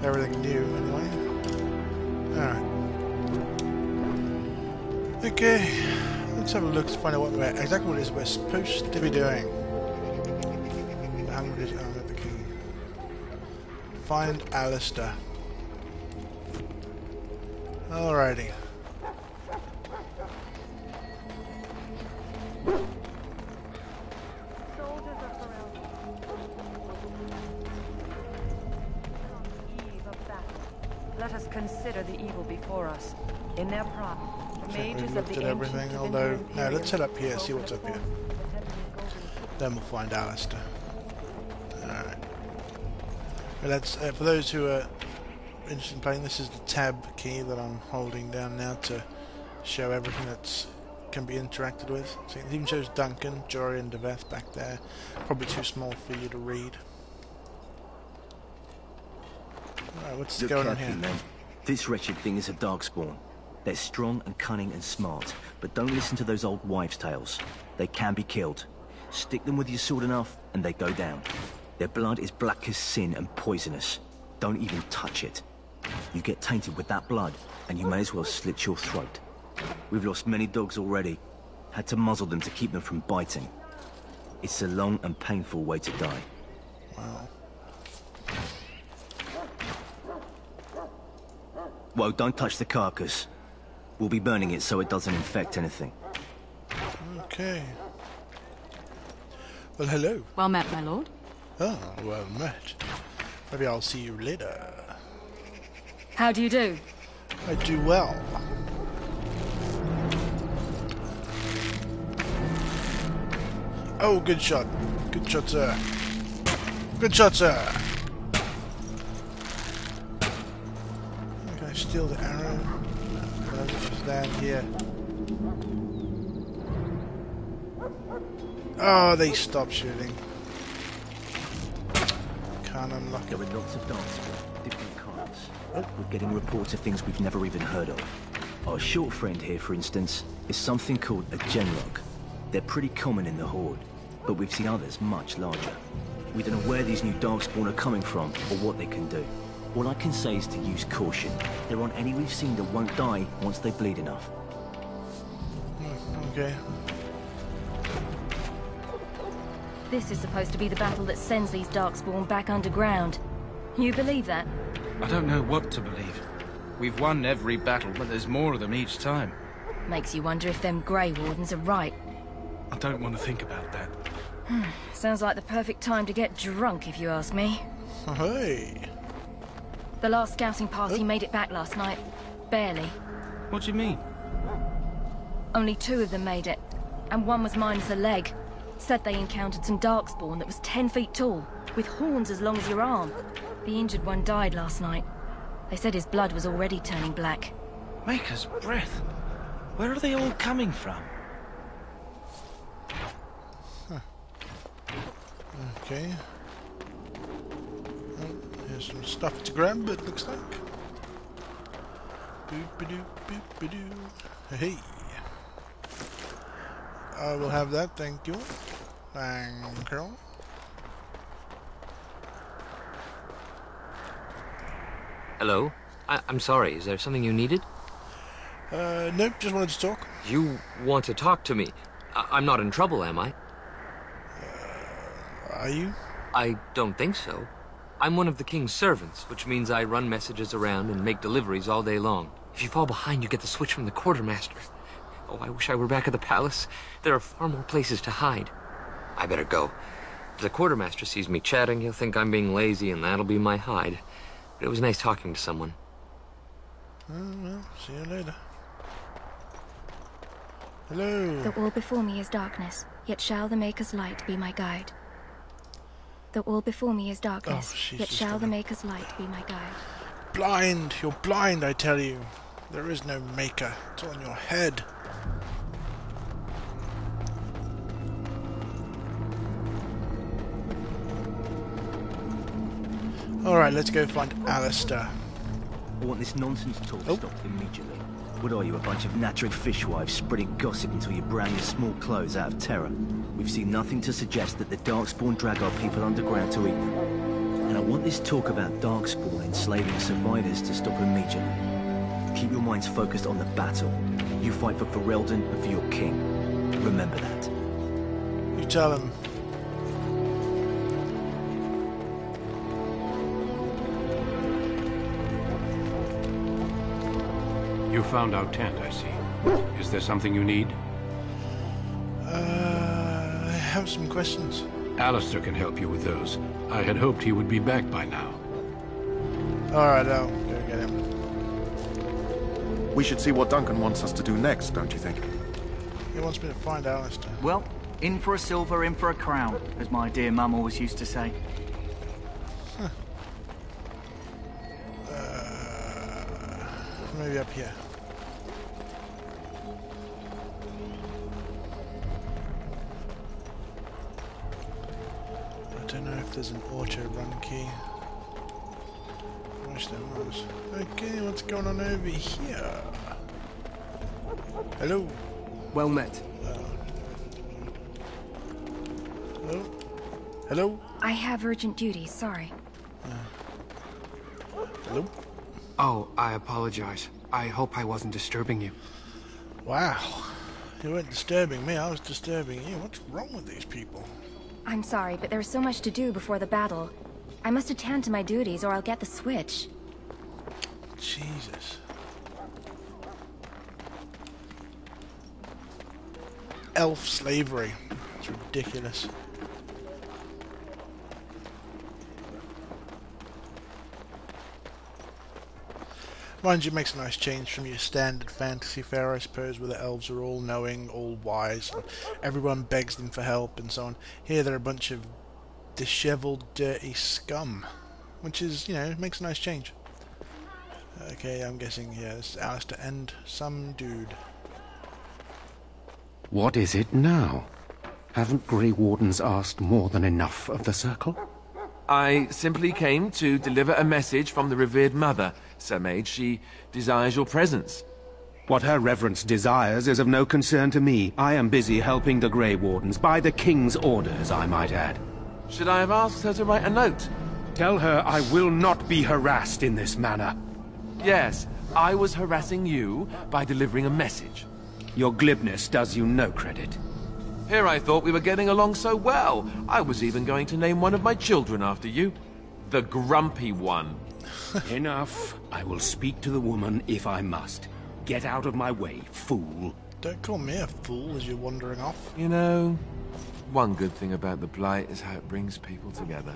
everything new anyway. Alright. Okay, let's have a look to find out exactly what it is we're supposed to be doing. The key. Find Alistair. Alrighty. Let us consider the evil before us. In their pride, mages of the everything. Although, no, let's head up here, see what's up here. Then we'll find Alistair. Alright. Well, that's for those who are interested in playing. This is the tab key that I'm holding down now to show everything that can be interacted with. So it even shows Duncan, Jory, and Deveth back there. Probably too small for you to read. Alright, what's going on here? Man. This wretched thing is a darkspawn. They're strong and cunning and smart, but don't listen to those old wives' tales. They can be killed. Stick them with your sword enough, and they go down. Their blood is black as sin and poisonous. Don't even touch it. You get tainted with that blood, and you may as well slit your throat. We've lost many dogs already. Had to muzzle them to keep them from biting. It's a long and painful way to die. Wow. Whoa, don't touch the carcass. We'll be burning it so it doesn't infect anything. Okay. Well, hello. Well met, my lord. Oh, well met. Maybe I'll see you later. How do you do? I do well. Oh, good shot. Good shot, sir. Good shot, sir. Can I steal the arrow? No, it's down here. Oh, they stopped shooting. Can't unlock it. There are lots of darkspawn, different kinds. We're getting reports of things we've never even heard of. Our short friend here, for instance, is something called a genlog. They're pretty common in the Horde, but we've seen others much larger. We don't know where these new darkspawn are coming from or what they can do. All I can say is to use caution. There aren't any we've seen that won't die once they bleed enough. Okay. This is supposed to be the battle that sends these darkspawn back underground. You believe that? I don't know what to believe. We've won every battle, but there's more of them each time. Makes you wonder if them Grey Wardens are right. I don't want to think about that. Sounds like the perfect time to get drunk, if you ask me. Hey. The last scouting party made it back last night. Barely. What do you mean? Only 2 of them made it, and one was minus a leg. Said they encountered some darkspawn that was 10 feet tall, with horns as long as your arm. The injured one died last night. They said his blood was already turning black. Maker's breath. Where are they all coming from? Huh. Okay. Oh, here's some stuff to grab, it looks like. Boop-a-doo, boop-a-doo. Hey. I will have that, thank you. Thank you. Hello? I'm sorry, is there something you needed? Nope, just wanted to talk. You want to talk to me? I'm not in trouble, am I? Are you? I don't think so. I'm one of the king's servants, which means I run messages around and make deliveries all day long. If you fall behind, you get the switch from the quartermaster. Oh, I wish I were back at the palace. There are far more places to hide. I better go. If the quartermaster sees me chatting, he'll think I'm being lazy, and that'll be my hide. But it was nice talking to someone. Well, see you later. Hello. The all before me is darkness, yet shall the Maker's light be my guide. The all before me is darkness, yet shall the Maker's light be my guide. Blind! You're blind, I tell you. There is no Maker. It's on your head. Alright, let's go find Alistair. I want this nonsense talk stopped immediately. What are you, a bunch of nattering fishwives spreading gossip until you brown your small clothes out of terror? We've seen nothing to suggest that the Darkspawn drag our people underground to eat them. And I want this talk about Darkspawn enslaving survivors to stop immediately. Keep your minds focused on the battle. You fight for Ferelden and for your king. Remember that. You tell him. You found our tent, I see. Is there something you need? I have some questions. Alistair can help you with those. I had hoped he would be back by now. Alright, I'll go get him. We should see what Duncan wants us to do next, don't you think? He wants me to find Alistair. Well, in for a silver, in for a crown, as my dear mum always used to say. Huh. Maybe up here. I don't know if there's an auto-run key. I wish there was. Okay, what's going on over here? Hello. Well met. Hello? Hello? I have urgent duties, sorry. Hello? Oh, I apologize. I hope I wasn't disturbing you. Wow. You weren't disturbing me, I was disturbing you. What's wrong with these people? I'm sorry, but there's so much to do before the battle. I must attend to my duties or I'll get the switch. Jesus. Elf slavery. It's ridiculous. Mind you, it makes a nice change from your standard fantasy fare, I suppose, where the elves are all knowing, all wise, and everyone begs them for help and so on. Here they're a bunch of disheveled, dirty scum, which is, you know, makes a nice change. Okay, I'm guessing, yeah, this is Alistair and some dude. What is it now? Haven't Grey Wardens asked more than enough of the Circle? I simply came to deliver a message from the revered mother, Sir Mage. She desires your presence. What her reverence desires is of no concern to me. I am busy helping the Grey Wardens, by the King's orders, I might add. Should I have asked her to write a note? Tell her I will not be harassed in this manner. Yes, I was harassing you by delivering a message. Your glibness does you no credit. Here I thought we were getting along so well. I was even going to name one of my children after you. The Grumpy One. Enough. I will speak to the woman if I must. Get out of my way, fool. Don't call me a fool as you're wandering off. You know, one good thing about the Blight is how it brings people together.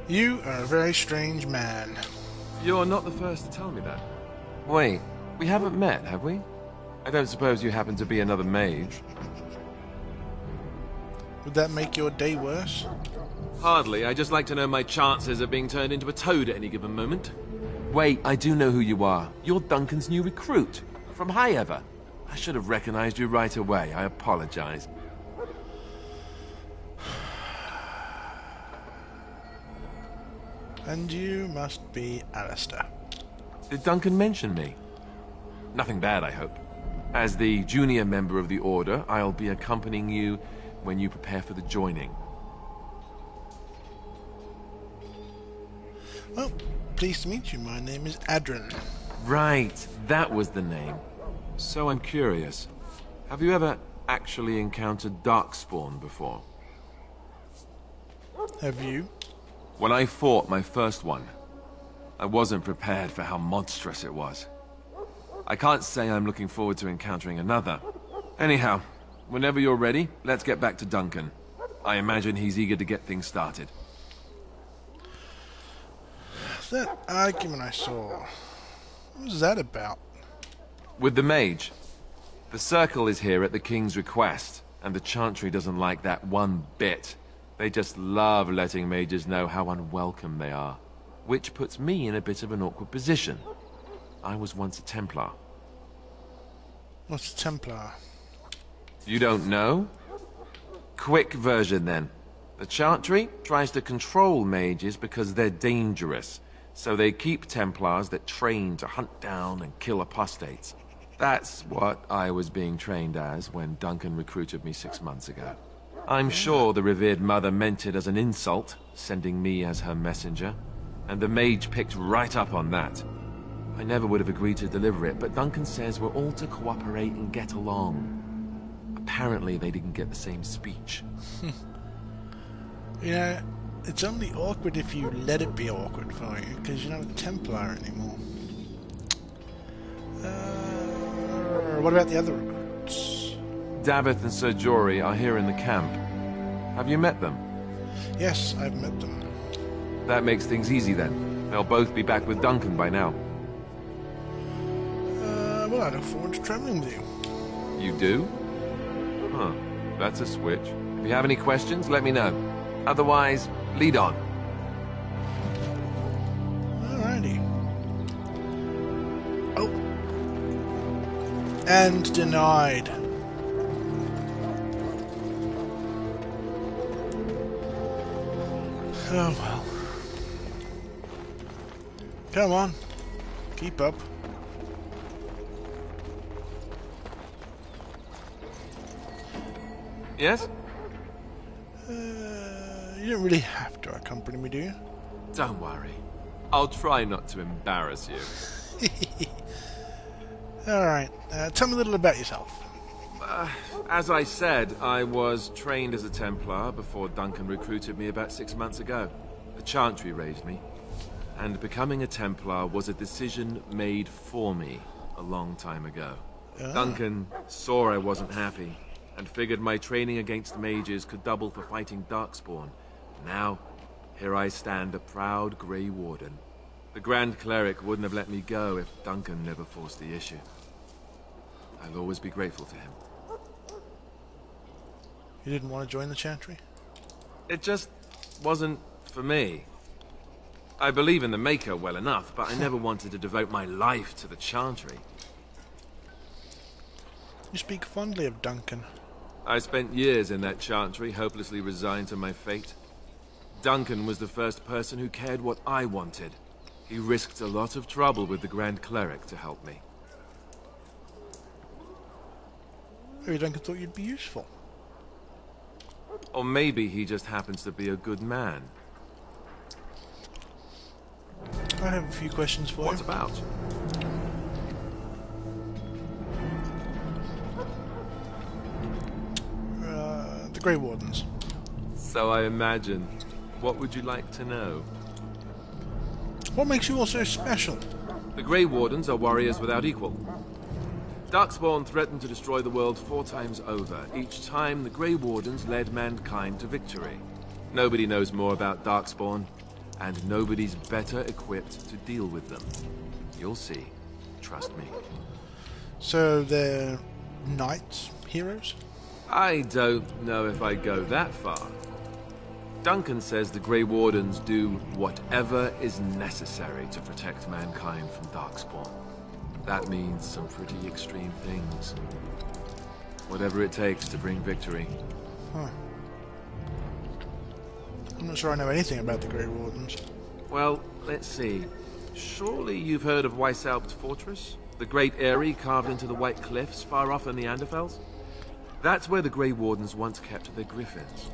You are a very strange man. You're not the first to tell me that. Wait, we haven't met, have we? I don't suppose you happen to be another mage. Would that make your day worse? Hardly. I just like to know my chances of being turned into a toad at any given moment. Wait, I do know who you are. You're Duncan's new recruit. From High Ever. I should have recognized you right away. I apologize. And you must be Alistair. Did Duncan mention me? Nothing bad, I hope. As the junior member of the Order, I'll be accompanying you when you prepare for the joining. Well, pleased to meet you. My name is Adrian. Right, that was the name. So I'm curious. Have you ever actually encountered Darkspawn before? Have you? When I fought my first one, I wasn't prepared for how monstrous it was. I can't say I'm looking forward to encountering another. Anyhow, whenever you're ready, let's get back to Duncan. I imagine he's eager to get things started. That argument I saw, what was that about? With the mage. The Circle is here at the King's request, and the Chantry doesn't like that one bit. They just love letting mages know how unwelcome they are. Which puts me in a bit of an awkward position. I was once a Templar. What's a Templar? You don't know? Quick version then. The Chantry tries to control mages because they're dangerous. So they keep Templars that train to hunt down and kill apostates. That's what I was being trained as when Duncan recruited me 6 months ago. I'm sure the revered mother meant it as an insult, sending me as her messenger, and the mage picked right up on that. I never would have agreed to deliver it, but Duncan says we're all to cooperate and get along. Apparently they didn't get the same speech. You know, it's only awkward if you let it be awkward for you, because you're not a Templar anymore. What about the other recruits? Davith and Sir Jory are here in the camp. Have you met them? Yes, I've met them. That makes things easy then. They'll both be back with Duncan by now. Well, I look forward to traveling with you. You do? Huh. That's a switch. If you have any questions, let me know. Otherwise, lead on. Alrighty. Oh. And denied. Oh well. Come on. Keep up. Yes? You don't really have to accompany me, do you? Don't worry. I'll try not to embarrass you. Alright, tell me a little about yourself. As I said, I was trained as a Templar before Duncan recruited me about 6 months ago. The Chantry raised me. And becoming a Templar was a decision made for me a long time ago. Duncan saw I wasn't happy, and figured my training against mages could double for fighting Darkspawn. Now, here I stand, a proud Grey Warden. The Grand Cleric wouldn't have let me go if Duncan never forced the issue. I'll always be grateful to him. You didn't want to join the Chantry? It just wasn't for me. I believe in the Maker well enough, but I never wanted to devote my life to the Chantry. You speak fondly of Duncan. I spent years in that Chantry, hopelessly resigned to my fate. Duncan was the first person who cared what I wanted. He risked a lot of trouble with the Grand Cleric to help me. Maybe Duncan thought you'd be useful. Or maybe he just happens to be a good man. I have a few questions for you. What about? The Grey Wardens. So I imagine. What would you like to know? What makes you all so special? The Grey Wardens are warriors without equal. Darkspawn threatened to destroy the world 4 times over. Each time, the Grey Wardens led mankind to victory. Nobody knows more about Darkspawn, and nobody's better equipped to deal with them. You'll see. Trust me. So they're knights? Heroes? I don't know if I go that far. Duncan says the Grey Wardens do whatever is necessary to protect mankind from Darkspawn. That means some pretty extreme things. Whatever it takes to bring victory. Huh. I'm not sure I know anything about the Grey Wardens. Well, let's see. Surely you've heard of Weishaupt Fortress? The great eyrie carved into the White Cliffs far off in the Anderfels? That's where the Grey Wardens once kept their griffins.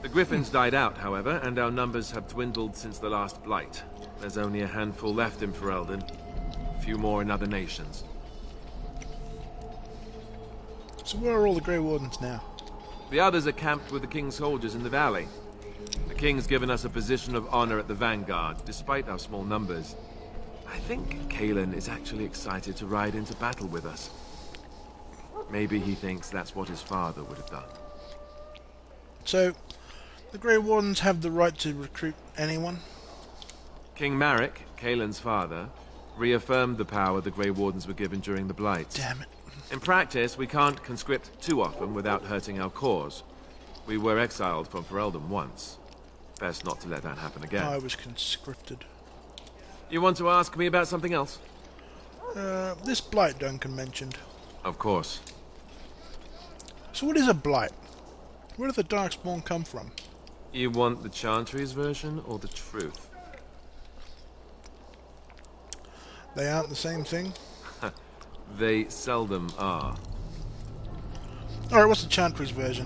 The griffins died out, however, and our numbers have dwindled since the last Blight. There's only a handful left in Ferelden. A few more in other nations. So where are all the Grey Wardens now? The others are camped with the King's soldiers in the valley. The King's given us a position of honor at the vanguard, despite our small numbers. I think Cailan is actually excited to ride into battle with us. Maybe he thinks that's what his father would have done. So, the Grey Wardens have the right to recruit anyone? King Marek, Cailan's father, reaffirmed the power the Grey Wardens were given during the Blight. Damn it. In practice, we can't conscript too often without hurting our cause. We were exiled from Ferelden once. Best not to let that happen again. I was conscripted. You want to ask me about something else? This Blight Duncan mentioned. Of course. So what is a Blight? Where did the Darkspawn come from? You want the Chantry's version or the truth? They aren't the same thing? They seldom are. Alright, what's the Chantry's version?